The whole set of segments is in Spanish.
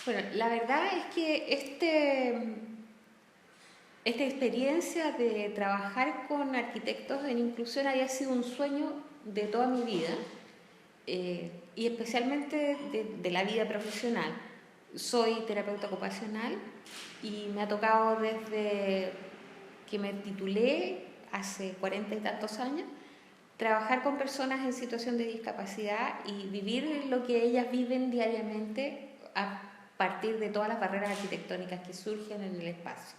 Bueno, la verdad es que esta experiencia de trabajar con arquitectos en inclusión había sido un sueño de toda mi vida, y especialmente de la vida profesional. Soy terapeuta ocupacional y me ha tocado desde que me titulé hace 40 y tantos años trabajar con personas en situación de discapacidad y vivir lo que ellas viven diariamente a partir de todas las barreras arquitectónicas que surgen en el espacio.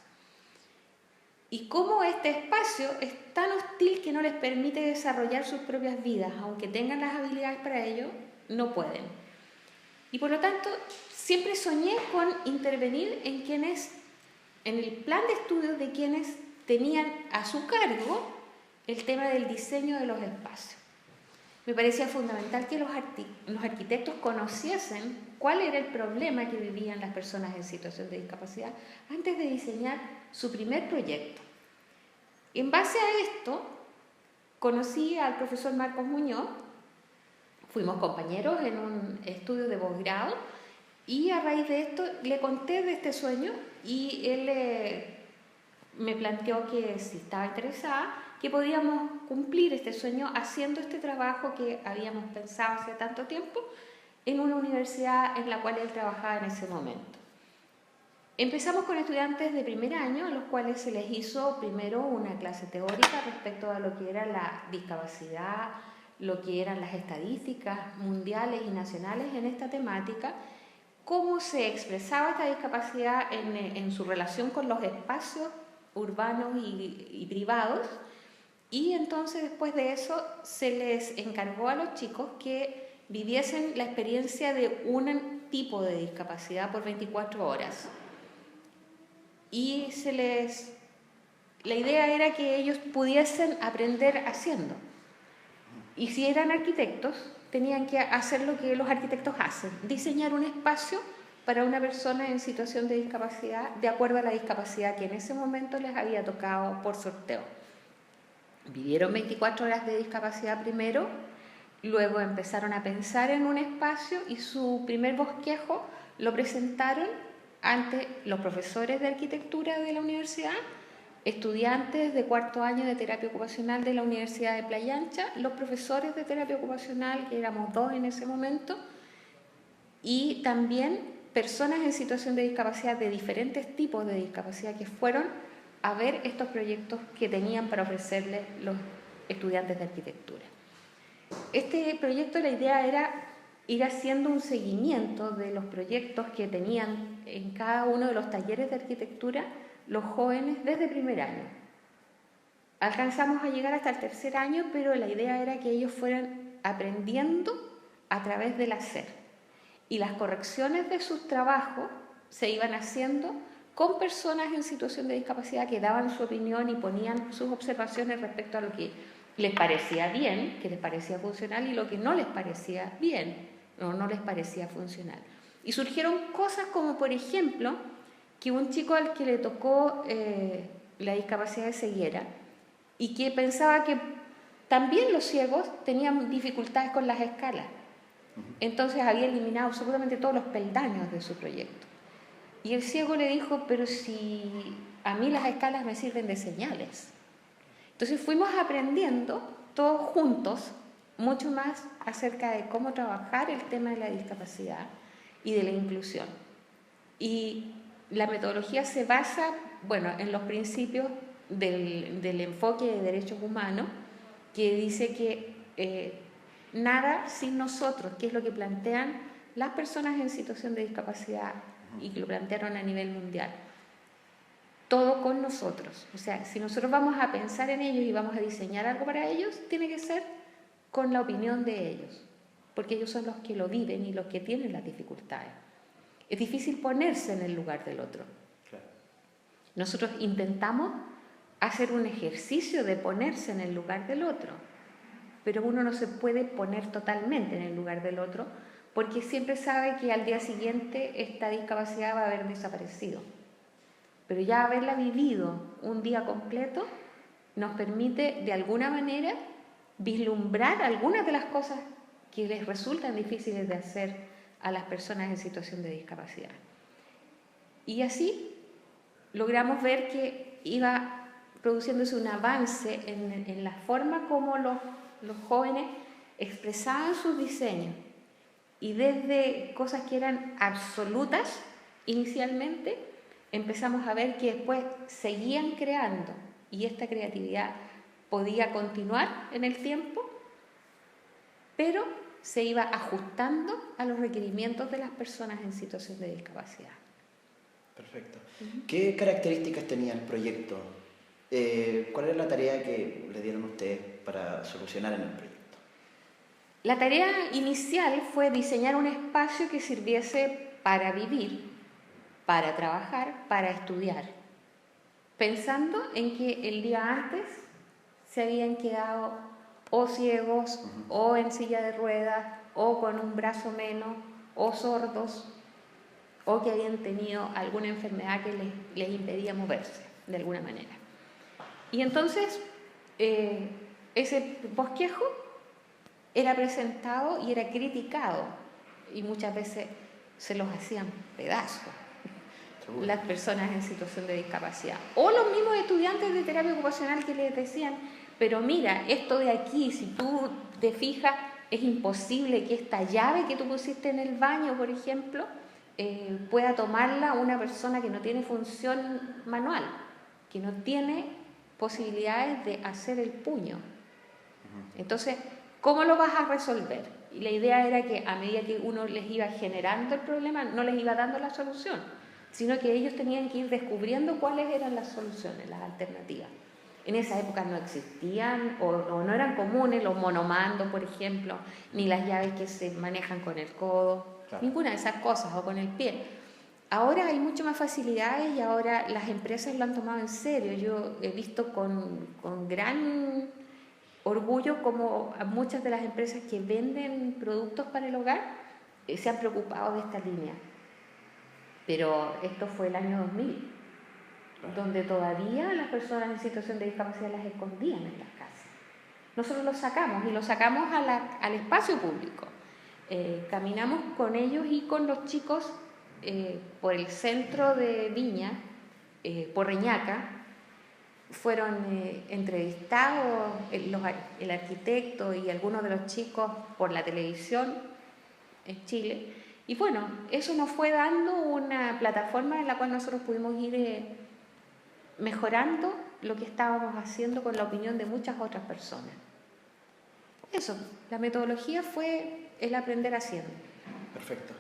Y cómo este espacio es tan hostil que no les permite desarrollar sus propias vidas, aunque tengan las habilidades para ello, no pueden. Y por lo tanto, siempre soñé con intervenir en el plan de estudio de quienes tenían a su cargo el tema del diseño de los espacios. Me parecía fundamental que los arquitectos conociesen cuál era el problema que vivían las personas en situación de discapacidad antes de diseñar su primer proyecto. En base a esto, conocí al profesor Marcos Muñoz, fuimos compañeros en un estudio de posgrado y a raíz de esto le conté de este sueño y él me planteó que si estaba interesada, que podíamos cumplir este sueño haciendo este trabajo que habíamos pensado hace tanto tiempo en una universidad en la cual él trabajaba en ese momento. Empezamos con estudiantes de primer año, a los cuales se les hizo primero una clase teórica respecto a lo que era la discapacidad, lo que eran las estadísticas mundiales y nacionales en esta temática, cómo se expresaba esta discapacidad en su relación con los espacios urbanos y privados. Y entonces después de eso se les encargó a los chicos que viviesen la experiencia de un tipo de discapacidad por 24 horas. Y la idea era que ellos pudiesen aprender haciendo. Y si eran arquitectos, tenían que hacer lo que los arquitectos hacen, diseñar un espacio para una persona en situación de discapacidad de acuerdo a la discapacidad que en ese momento les había tocado por sorteo. Vivieron 24 horas de discapacidad primero, luego empezaron a pensar en un espacio y su primer bosquejo lo presentaron ante los profesores de arquitectura de la universidad, estudiantes de cuarto año de terapia ocupacional de la Universidad de Playa Ancha, los profesores de terapia ocupacional, que éramos 2 en ese momento, y también personas en situación de discapacidad de diferentes tipos de discapacidad que fueron a ver estos proyectos que tenían para ofrecerles los estudiantes de arquitectura. Este proyecto, la idea era ir haciendo un seguimiento de los proyectos que tenían en cada uno de los talleres de arquitectura los jóvenes desde primer año. Alcanzamos a llegar hasta el tercer año, pero la idea era que ellos fueran aprendiendo a través del hacer. Y las correcciones de sus trabajos se iban haciendo con personas en situación de discapacidad que daban su opinión y ponían sus observaciones respecto a lo que les parecía bien, que les parecía funcional, y lo que no les parecía bien o no les parecía funcional. Y surgieron cosas como, por ejemplo, que un chico al que le tocó la discapacidad de ceguera y que pensaba que también los ciegos tenían dificultades con las escalas. Entonces había eliminado absolutamente todos los peldaños de su proyecto. Y el ciego le dijo, pero si a mí las escalas me sirven de señales. Entonces fuimos aprendiendo todos juntos mucho más acerca de cómo trabajar el tema de la discapacidad y de la inclusión. Y la metodología se basa, en los principios del enfoque de derechos humanos, que dice que nada sin nosotros, que es lo que plantean las personas en situación de discapacidad y que lo plantearon a nivel mundial. Todo con nosotros. O sea, si nosotros vamos a pensar en ellos y vamos a diseñar algo para ellos, tiene que ser con la opinión de ellos, porque ellos son los que lo viven y los que tienen las dificultades. Es difícil ponerse en el lugar del otro. Claro. Nosotros intentamos hacer un ejercicio de ponerse en el lugar del otro, pero uno no se puede poner totalmente en el lugar del otro porque siempre sabe que al día siguiente esta discapacidad va a haber desaparecido. Pero ya haberla vivido un día completo nos permite de alguna manera vislumbrar algunas de las cosas que les resultan difíciles de hacer a las personas en situación de discapacidad. Y así logramos ver que iba produciéndose un avance en la forma como los jóvenes expresaban sus diseños. Y desde cosas que eran absolutas inicialmente, empezamos a ver que después seguían creando y esta creatividad podía continuar en el tiempo, pero se iba ajustando a los requerimientos de las personas en situación de discapacidad. Perfecto. ¿Qué características tenía el proyecto? ¿Cuál era la tarea que le dieron ustedes para solucionar en el proyecto? La tarea inicial fue diseñar un espacio que sirviese para vivir, para trabajar, para estudiar, pensando en que el día antes se habían quedado o ciegos, o en silla de ruedas, o con un brazo menos, o sordos, o que habían tenido alguna enfermedad que les impedía moverse de alguna manera. Y entonces ese bosquejo era presentado y era criticado, y muchas veces se los hacían pedazos las personas en situación de discapacidad, o los mismos estudiantes de terapia ocupacional que les decían, pero mira, esto de aquí, si tú te fijas, es imposible que esta llave que tú pusiste en el baño, por ejemplo, pueda tomarla una persona que no tiene función manual, que no tiene posibilidades de hacer el puño. Entonces, ¿cómo lo vas a resolver? Y la idea era que a medida que uno les iba generando el problema, no les iba dando la solución, sino que ellos tenían que ir descubriendo cuáles eran las soluciones, las alternativas. En esa época no existían o no eran comunes los monomandos, por ejemplo, ni las llaves que se manejan con el codo, claro, ninguna de esas cosas, o con el pie. Ahora hay mucho más facilidades y ahora las empresas lo han tomado en serio. Yo he visto con gran orgullo como muchas de las empresas que venden productos para el hogar se han preocupado de esta línea. Pero esto fue el año 2000, donde todavía las personas en situación de discapacidad las escondían en las casas. Nosotros los sacamos y los sacamos al espacio público. Caminamos con ellos y con los chicos por el centro de Viña, por Reñaca. Fueron entrevistados el arquitecto y algunos de los chicos por la televisión en Chile. Y bueno, eso nos fue dando una plataforma en la cual nosotros pudimos ir mejorando lo que estábamos haciendo con la opinión de muchas otras personas. Eso, la metodología fue el aprender haciendo. Perfecto.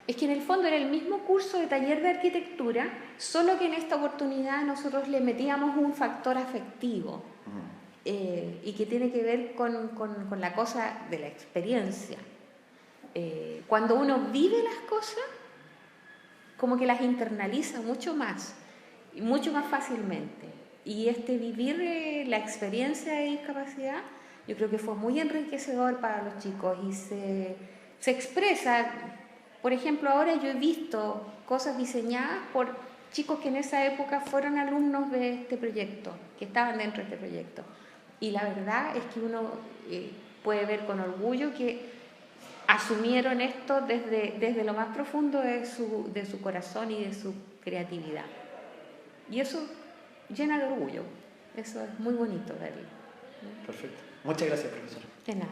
Es que en el fondo era el mismo curso de taller de arquitectura, solo que en esta oportunidad nosotros le metíamos un factor afectivo y que tiene que ver con la cosa de la experiencia. Cuando uno vive las cosas, como que las internaliza mucho más y mucho más fácilmente. Y este vivir la experiencia de discapacidad, yo creo que fue muy enriquecedor para los chicos y se expresa. Por ejemplo, ahora yo he visto cosas diseñadas por chicos que en esa época fueron alumnos de este proyecto, que estaban dentro de este proyecto. Y la verdad es que uno puede ver con orgullo que asumieron esto desde lo más profundo de su corazón y de su creatividad. Y eso llena de orgullo. Eso es muy bonito verlo. Perfecto. Muchas gracias, profesora. De nada.